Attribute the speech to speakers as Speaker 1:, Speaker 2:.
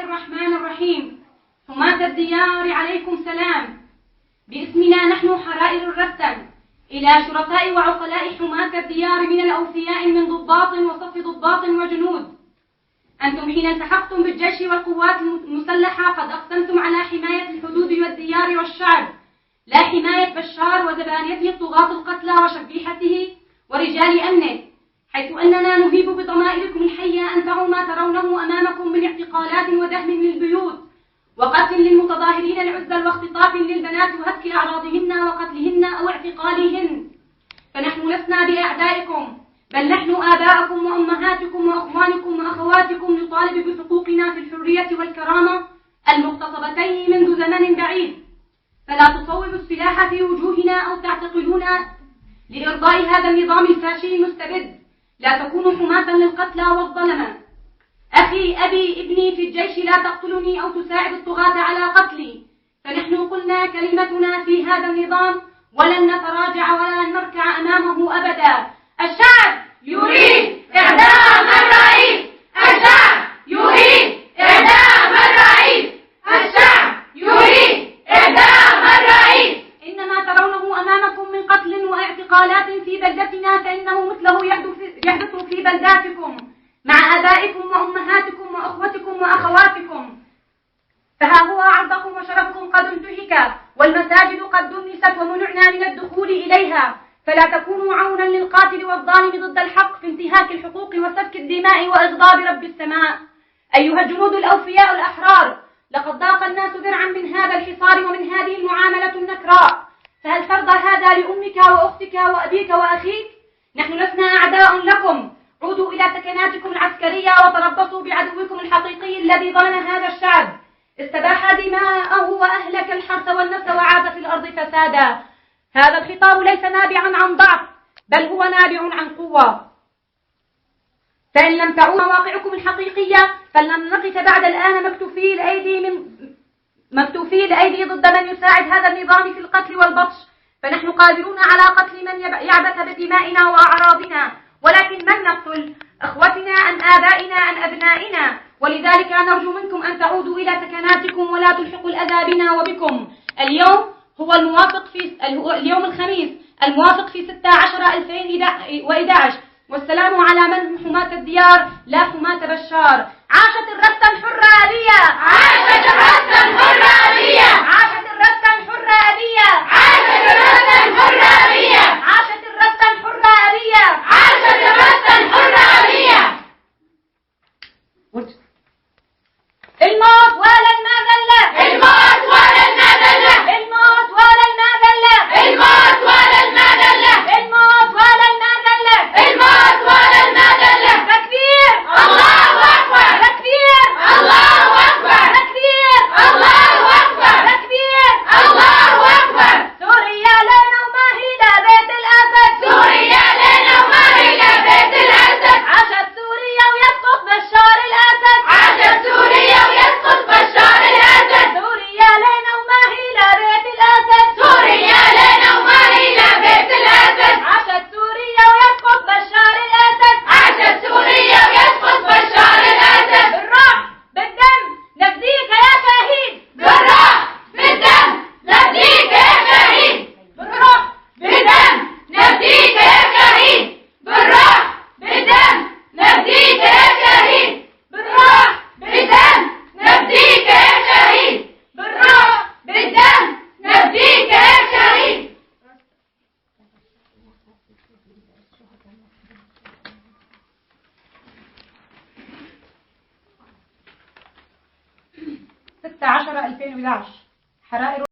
Speaker 1: الرحمن الرحيم. حماة الديار عليكم سلام. باسمنا نحن حرائر الرستن إلى شرفاء وعقلاء حماة الديار من الأوفياء من ضباط وصف ضباط وجنود. أنتم حين التحقتم بالجيش والقوات المسلحة قد أقسمتم على حماية الحدود والديار والشعب، لا حماية بشار وزبانيته الطغاة القتلى وشبيحته ورجال أمنه، حيث أننا نهيب بضمائركم الحية أن تعوا ما ترونه أمامكم من اعتقالات ودهم للبيوت وقتل للمتظاهرين العزل واختطاف للبنات وهتك أعراضهن وقتلهن أو اعتقالهن. فنحن لسنا بأعدائكم، بل نحن آباءكم وأمهاتكم وأخوانكم وأخواتكم نطالب بحقوقنا في الحرية والكرامة المغتصبتين منذ زمن بعيد. فلا تصوبوا السلاح في وجوهنا أو تعتقلونا لإرضاء هذا النظام الفاشي المستبد. لا تكونوا حماة للقتلى والظلمة. أخي، أبي، ابني في الجيش، لا تقتلني أو تساعد الطغاة على قتلي. فنحن قلنا كلمتنا في هذا النظام ولن نتراجع ولن نركع أمامه أبدا. الشعب يريد إعدام الرئيس. الشعب يريد إعدام الرئيس. الشعب يريد إعدام الرئيس. إنما ترونه أمامكم من قتل واعتقالات في بلدتنا فإنه مثله يحدث في بلداتكم مع آبائكم وأمهاتكم وأخوتكم وأخواتكم. فها هو عرضكم وشرفكم قد انتهك، والمساجد قد دنست ومنعنا من الدخول إليها. فلا تكونوا عونا للقاتل والظالم ضد الحق في انتهاك الحقوق وسفك الدماء وإغضاب رب السماء. أيها الجنود الأوفياء الأحرار، لقد ضاق الناس ذرعا من هذا الحصار ومن هذه المعاملة النكراء. فهل ترضى هذا لأمك وأختك وأبيك وأخيك؟ نحن لسنا أعداء لكم. عودوا إلى سكناتكم العسكرية وتربصوا بعدوكم الحقيقي الذي ظلم هذا الشعب، استباح دماءه وأهلك الحرث والنسل وعاد في الأرض فسادا. هذا الخطاب ليس نابعا عن ضعف، بل هو نابع عن قوة. فإن لم تعوا مواقعكم الحقيقية فلن نقف بعد الآن مكتوفي الأيدي ضد من يساعد هذا النظام في القتل والبطش. فنحن قادرون على قتل من يعبث بدمائنا وأعراضنا، ولكن من نقتل؟ أخوتنا أم آبائنا أم أبنائنا؟ ولذلك نرجو منكم أن تعودوا إلى سكناتكم ولا تلحقوا الأذى بنا وبكم. اليوم هو اليوم الخميس الموافق في 16/2011. والسلام على من حماة الديار لا حماة بشار. عاشت الرستة الحرة أبية. عاشت الرستة الحرة أبية. عاشت الرستة الحرة أبية. عاشت الرستة الحرة أبية. عاشت الرستة الحرة أبية. عاشت الرستة الحرة أبية. الموت ولا المذلة. الموت ولا المذلة. الموت ولا المذلة. الموت ولا المذلة. الموت ولا المذلة. الموت ولا المذلة. تكبير. الله أكبر. تكبير. الله أكبر. تكبير. الله أكبر. تكبير. الله أكبر. سوريا لنا وما هي بيت الأسد. سوريا لنا وما هي بيت الأسد. عاشت سوريا ويسقط بشار الأسد. عاشت سوريا ويسقط بشار الأسد. سوريا لنا وما هي بيت الأسد. سوريا لنا وما هي بيت الأسد. عاشت سوريا ويسقط بشار الأسد. عاشت سوريا ويسقط بشار الأسد. بالروح بالدم نفديك يا شهيد. بالروح بالدم نفديك يا شهيد. بالروح بالدم نفديك يا شهيد. بالروح بالدم نفديك يا شهيد. بالروح بالدم نفديك يا شهيد. بالروح بالدم نفديك يا شهيد. 16/2011 حرائر